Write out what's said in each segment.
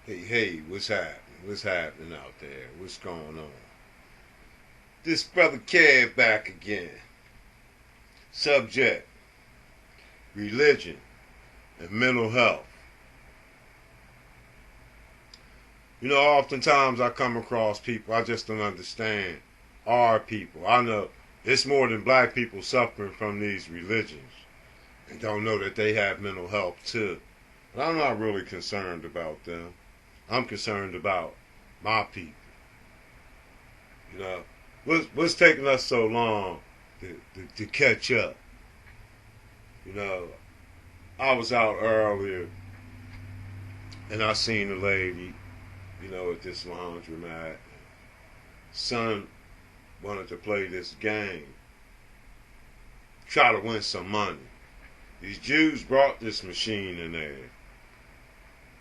Hey, what's happening? What's happening out there? What's going on? This brother Kev back again. Subject: religion and mental health. Oftentimes I come across people I just don't understand. Our people. I know it's more than black people suffering from these religions and don't know that they have mental health too. But I'm not really concerned about them. I'm concerned about my people. You know, what's taking us so long to catch up? You know, I was out earlier and I seen a lady, at this laundromat. Son wanted to play this game, try to win some money. These Jews brought this machine in there.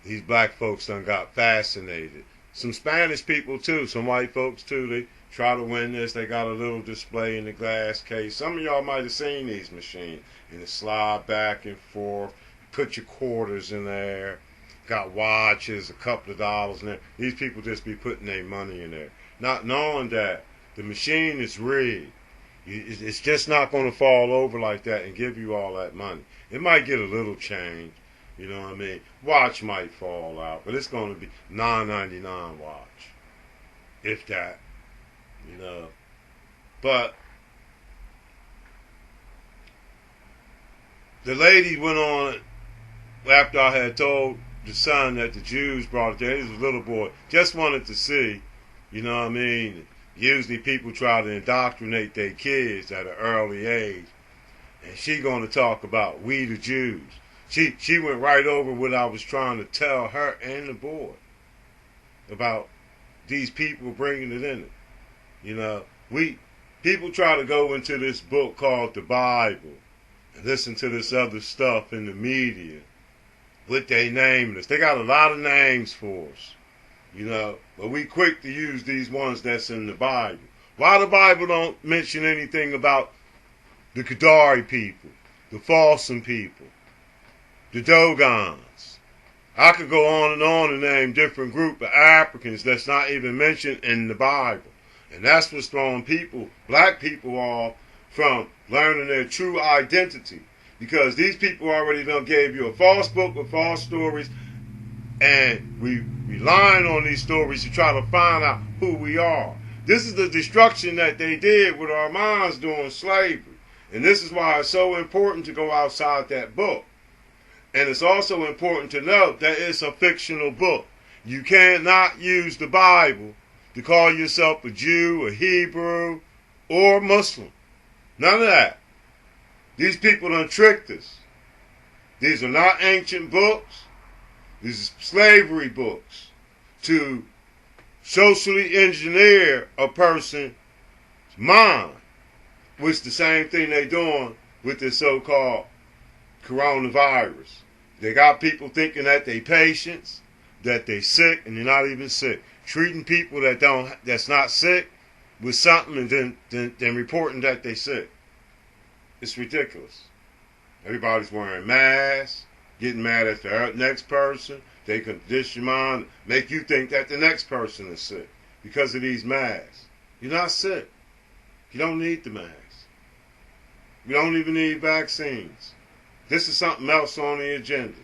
These black folks done got fascinated. Some Spanish people too, some white folks too. They try to win this. They got a little display in the glass case. Some of y'all might have seen these machines. And it slide back and forth. Put your quarters in there. Got watches, a couple of dollars in there. These people just be putting their money in there. Not knowing that the machine is rigged. It's just not going to fall over like that and give you all that money. It might get a little change. You know what I mean? Watch might fall out, but it's going to be $9.99 watch, if that. But the lady went on after I had told the son that the Jews brought it there. He was a little boy, just wanted to see. You know what I mean? Usually people try to indoctrinate their kids at an early age, and she going to talk about we the Jews. She went right over what I was trying to tell her and the boy about these people bringing it in it. People try to go into this book called the Bible and listen to this other stuff in the media with their name list. They got a lot of names for us, but we quick to use these ones that's in the Bible. Why the Bible don't mention anything about the Kadari people, the Falsum people, the Dogons? I could go on and name different group of Africans that's not even mentioned in the Bible. And that's what's throwing black people off from learning their true identity. Because these people already done gave you a false book with false stories, and we relying on these stories to try to find out who we are. This is the destruction that they did with our minds during slavery. And this is why it's so important to go outside that book. And it's also important to note that it's a fictional book. You cannot use the Bible to call yourself a Jew, a Hebrew, or Muslim. None of that. These people done tricked us. These are not ancient books. These are slavery books to socially engineer a person's mind, which is the same thing they doing with this so-called coronavirus. They got people thinking that they patients, that they sick, and they're not even sick. Treating people that's not sick with something and then reporting that they sick. It's ridiculous. Everybody's wearing masks, getting mad at the next person. They condition your mind, make you think that the next person is sick because of these masks. You're not sick. You don't need the mask. You don't even need vaccines. This is something else on the agenda.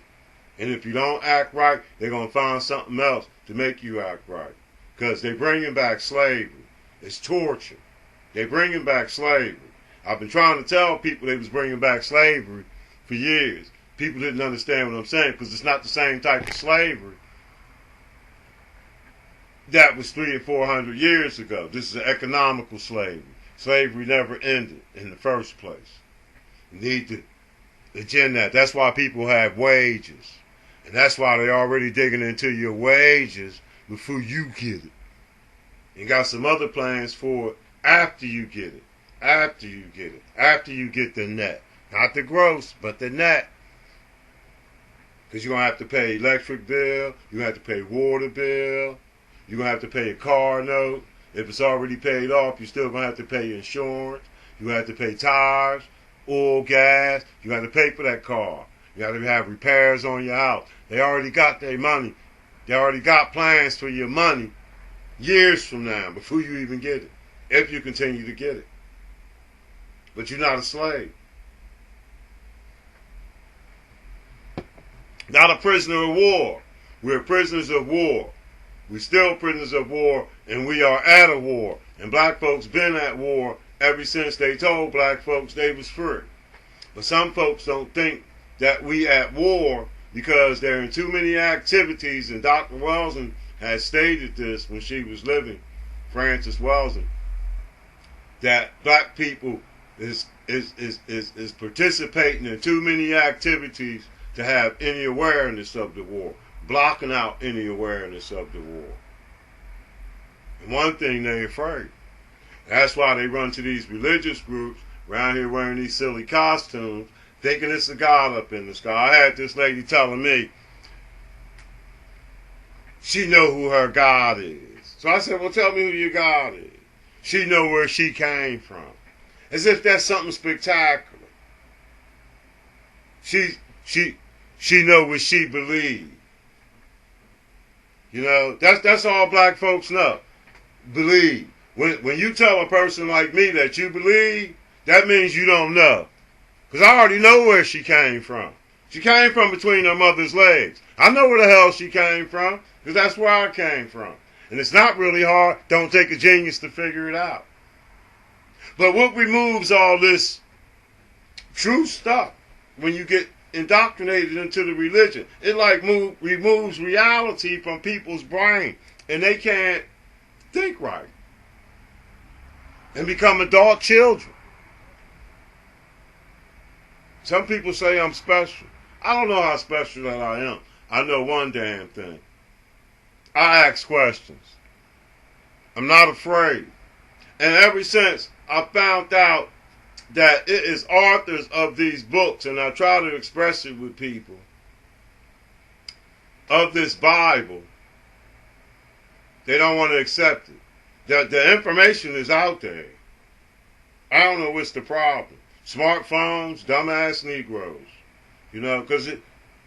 And if you don't act right, they're going to find something else to make you act right. Because they're bringing back slavery. It's torture. They're bringing back slavery. I've been trying to tell people they was bringing back slavery for years. People didn't understand what I'm saying because it's not the same type of slavery that was 300 or 400 years ago. This is an economical slavery. Slavery never ended in the first place. You need to agenda that. That's why people have wages. And that's why they're already digging into your wages before you get it. And got some other plans for it after you get it. After you get it. After you get the net. Not the gross, but the net. Because you're going to have to pay electric bill. You're going to have to pay water bill. You're going to have to pay a car note. If it's already paid off, you're still going to have to pay insurance. You're going to have to pay tires, oil, gas. You got to pay for that car. You got to have repairs on your house. They already got their money They already got plans for your money years from now before you even get it, if you continue to get it. But you're not a slave. Not a prisoner of war. We're prisoners of war. We're still prisoners of war, and we are at a war. And black folks been at war ever since they told black folks they was free. But some folks don't think that we at war because there are too many activities, and Dr. Welsing has stated this when she was living, Frances Welsing, that black people is participating in too many activities to have any awareness of the war, blocking out any awareness of the war. And one thing, they're afraid. That's why they run to these religious groups around here wearing these silly costumes, thinking it's a God up in the sky. I had this lady telling me she know who her God is. So I said, well, tell me who your God is. She know where she came from. As if that's something spectacular. She know what she believe. You know, that's all black folks know. Believe. When you tell a person like me that you believe, that means you don't know. Because I already know where she came from. She came from between her mother's legs. I know where the hell she came from, because that's where I came from. And it's not really hard. Don't take a genius to figure it out. But what removes all this true stuff when you get indoctrinated into the religion? It like removes reality from people's brain, and they can't think right and become adult children. Some people say I'm special. I don't know how special that I am. I know one damn thing. I ask questions. I'm not afraid. And ever since I found out that it is authors of these books, and I try to express it with people, of this Bible, they don't want to accept it. The information is out there. I don't know what's the problem. Smartphones, dumbass Negroes. You know, because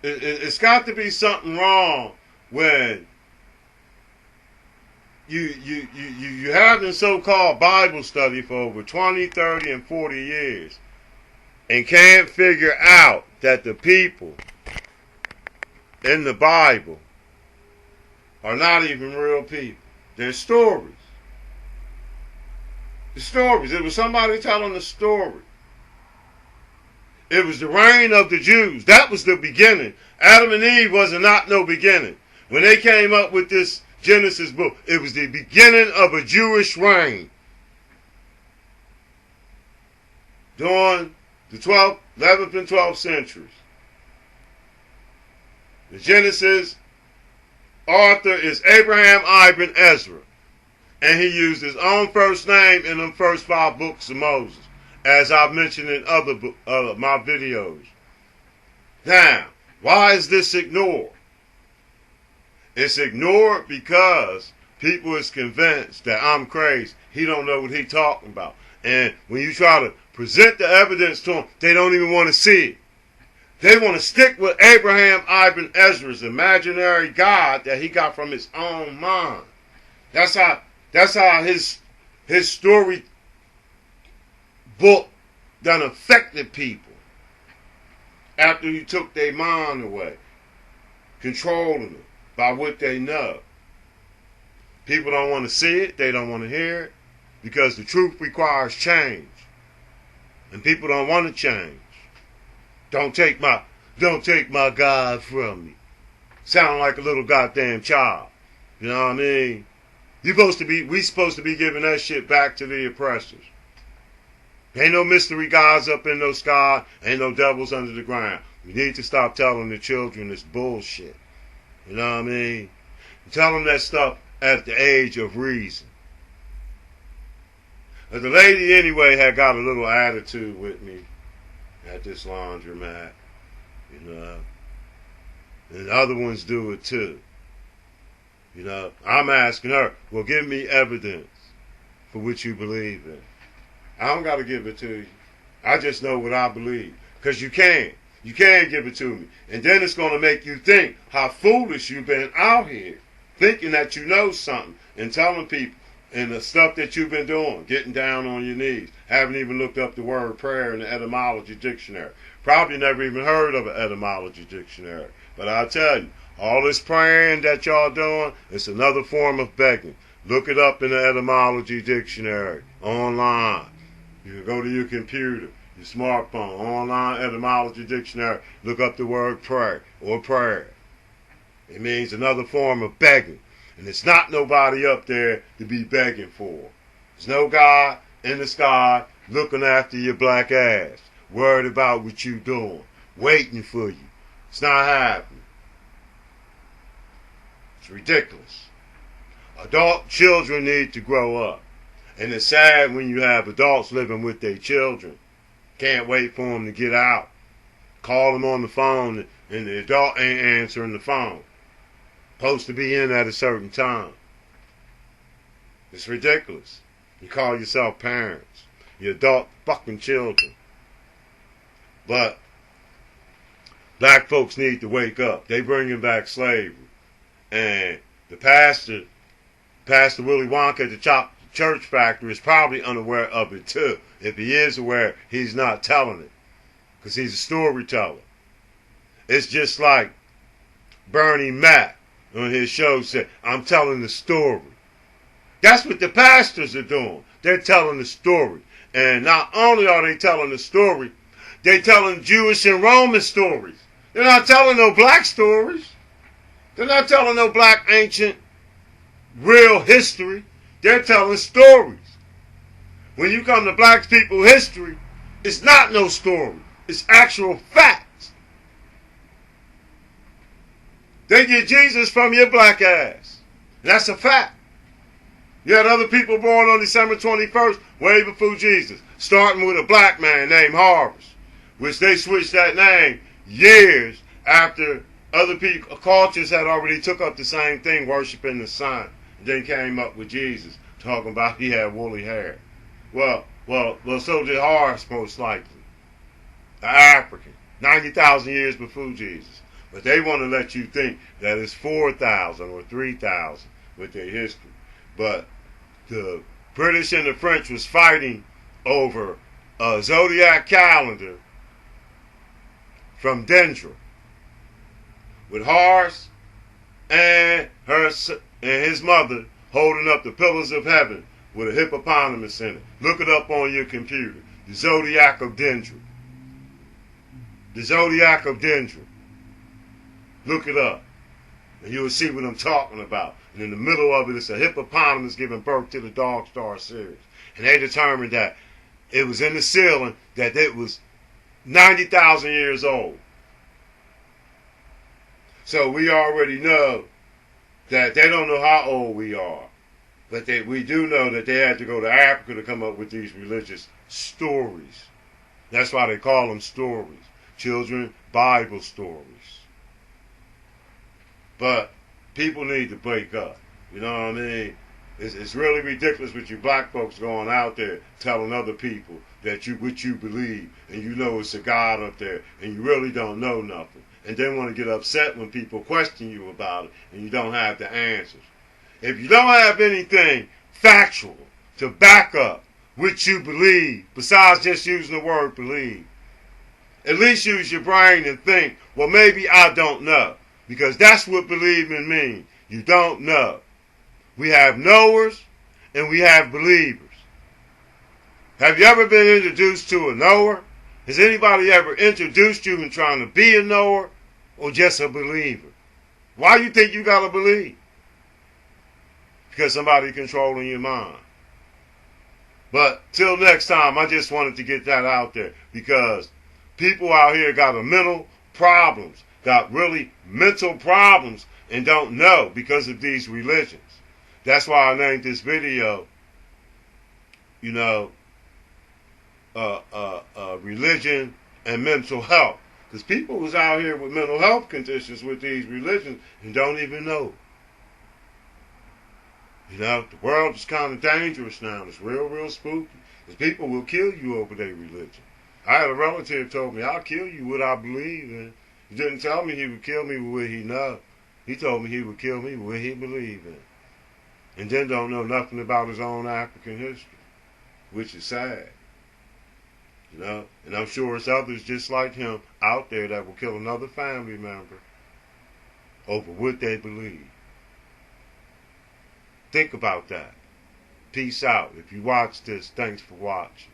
it's got to be something wrong when you having so-called Bible study for over 20, 30, and 40 years and can't figure out that the people in the Bible are not even real people. They're stories. The stories. It was somebody telling the story. It was the reign of the Jews. That was the beginning. Adam and Eve wasn't not no beginning. When they came up with this Genesis book, it was the beginning of a Jewish reign. During the 11th and 12th centuries. The Genesis author is Abraham Ibn Ezra. And he used his own first name in the first 5 books of Moses, as I've mentioned in other my videos. Now, why is this ignored? It's ignored because people is convinced that I'm crazy. He don't know what he talking about. And when you try to present the evidence to them, they don't even want to see it. They want to stick with Abraham Ibn Ezra's imaginary God that he got from his own mind. That's how his story book done affected people after he took their mind away, controlling them by what they know. People don't want to see it, they don't want to hear it, because the truth requires change. And people don't want to change. Don't take my God from me. Sound like a little goddamn child. You know what I mean? We supposed to be giving that shit back to the oppressors. Ain't no mystery gods up in no sky. Ain't no devils under the ground. We need to stop telling the children this bullshit. You know what I mean? Tell them that stuff at the age of reason. But the lady anyway had got a little attitude with me at this laundromat. You know. And the other ones do it too. You know, I'm asking her, well, give me evidence for what you believe in. I don't got to give it to you. I just know what I believe. Because you can't. You can give it to me. And then it's going to make you think how foolish you've been out here, thinking that you know something and telling people and the stuff that you've been doing, getting down on your knees, haven't even looked up the word prayer in the etymology dictionary. Probably never even heard of an etymology dictionary. But I'll tell you, all this praying that y'all doing, it's another form of begging. Look it up in the etymology dictionary, online. You can go to your computer, your smartphone, online etymology dictionary, look up the word pray or prayer. It means another form of begging. And it's not nobody up there to be begging for. There's no God in the sky looking after your black ass, worried about what you doing, waiting for you. It's not happening. It's ridiculous. Adult children need to grow up. And it's sad when you have adults living with their children. Can't wait for them to get out. Call them on the phone and the adult ain't answering the phone. Supposed to be in at a certain time. It's ridiculous. You call yourself parents. You're adult fucking children. But black folks need to wake up. They bringing back slavery. And the Pastor Willy Wonka at the church factory is probably unaware of it too. If he is aware, he's not telling it. Because he's a storyteller. It's just like Bernie Mac on his show said, I'm telling the story. That's what the pastors are doing. They're telling the story. And not only are they telling the story, they're telling Jewish and Roman stories. They're not telling no black stories. They're not telling no black ancient real history. They're telling stories. When you come to black people history, it's not no story. It's actual facts. They get Jesus from your black ass. That's a fact. You had other people born on December 21st, way before Jesus, starting with a black man named Harvest, which they switched that name years after other people, cultures had already took up the same thing, worshiping the sun. And then came up with Jesus, talking about he had woolly hair. Well, so did Harvest, most likely. An African, 90,000 years before Jesus. But they want to let you think that it's 4,000 or 3,000 with their history. But the British and the French was fighting over a zodiac calendar from Dendra, with Horus and his mother holding up the pillars of heaven with a hippopotamus in it. Look it up on your computer. The Zodiac of Dendra. The Zodiac of Dendra. Look it up. And you'll see what I'm talking about. And in the middle of it, it's a hippopotamus giving birth to the Dog Star series. And they determined that it was in the ceiling, that it was 90,000 years old. So we already know that they don't know how old we are. But we do know that they had to go to Africa to come up with these religious stories. That's why they call them stories. Children Bible stories. But people need to wake up. You know what I mean? It's really ridiculous with you black folks going out there telling other people that what you believe, and you know it's a God up there, and you really don't know nothing. And then want to get upset when people question you about it, and you don't have the answers. If you don't have anything factual to back up what you believe, besides just using the word believe, at least use your brain and think, well, maybe I don't know. Because that's what believing means. You don't know. We have knowers and we have believers. Have you ever been introduced to a knower? Has anybody ever introduced you in trying to be a knower or just a believer? Why do you think you got to believe? Because somebody controlling your mind. But till next time, I just wanted to get that out there because people out here got a mental problems. Got really mental problems and don't know because of these religions. That's why I named this video, religion and mental health. Because people was out here with mental health conditions with these religions and don't even know. The world is kind of dangerous now. It's real, real spooky. Because people will kill you over their religion. I had a relative told me, I'll kill you what I believe in. He didn't tell me he would kill me with what he know. He told me he would kill me with what he believed in. And then don't know nothing about his own African history, which is sad. You know? And I'm sure it's others just like him out there that will kill another family member over what they believe. Think about that. Peace out. If you watch this, thanks for watching.